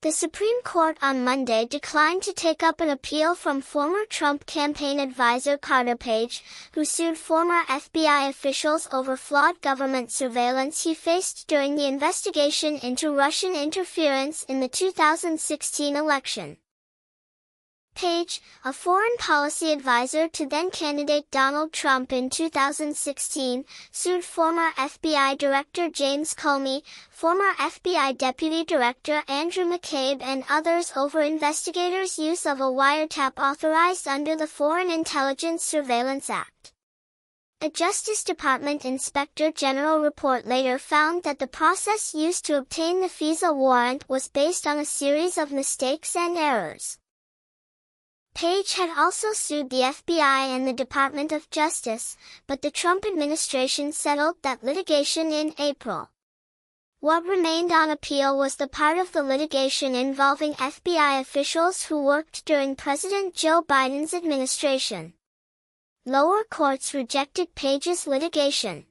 The Supreme Court on Monday declined to take up an appeal from former Trump campaign advisor Carter Page, who sued former FBI officials over flawed government surveillance he faced during the investigation into Russian interference in the 2016 election. Page, a foreign policy advisor to then-candidate Donald Trump in 2016, sued former FBI Director James Comey, former FBI Deputy Director Andrew McCabe and others over investigators' use of a wiretap authorized under the Foreign Intelligence Surveillance Act. A Justice Department Inspector General report later found that the process used to obtain the FISA warrant was based on a series of mistakes and errors. Page had also sued the FBI and the Department of Justice, but the Trump administration settled that litigation in April. What remained on appeal was the part of the litigation involving FBI officials who worked during President Joe Biden's administration. Lower courts rejected Page's litigation.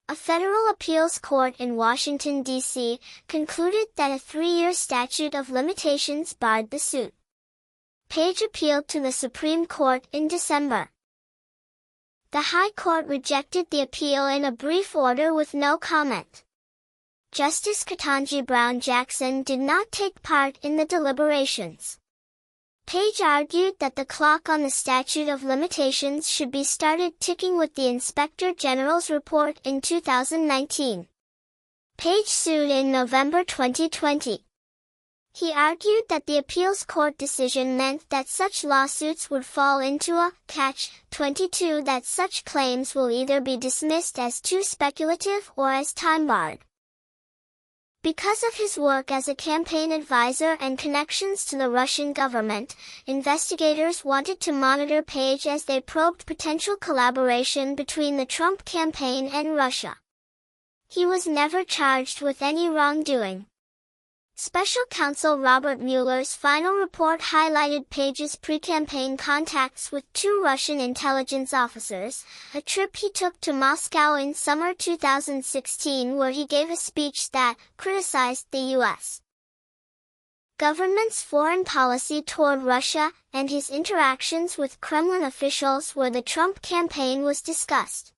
A federal appeals court in Washington, D.C., concluded that a 3-year statute of limitations barred the suit. Page appealed to the Supreme Court in December. The High Court rejected the appeal in a brief order with no comment. Justice Ketanji Brown Jackson did not take part in the deliberations. Page argued that the clock on the statute of limitations should be started ticking with the Inspector General's report in 2019. Page sued in November 2020. He argued that the appeals court decision meant that such lawsuits would fall into a catch-22, that such claims will either be dismissed as too speculative or as time-barred. Because of his work as a campaign advisor and connections to the Russian government, investigators wanted to monitor Page as they probed potential collaboration between the Trump campaign and Russia. He was never charged with any wrongdoing. Special counsel Robert Mueller's final report highlighted Page's pre-campaign contacts with 2 Russian intelligence officers, a trip he took to Moscow in summer 2016 where he gave a speech that criticized the U.S. government's foreign policy toward Russia, and his interactions with Kremlin officials where the Trump campaign was discussed.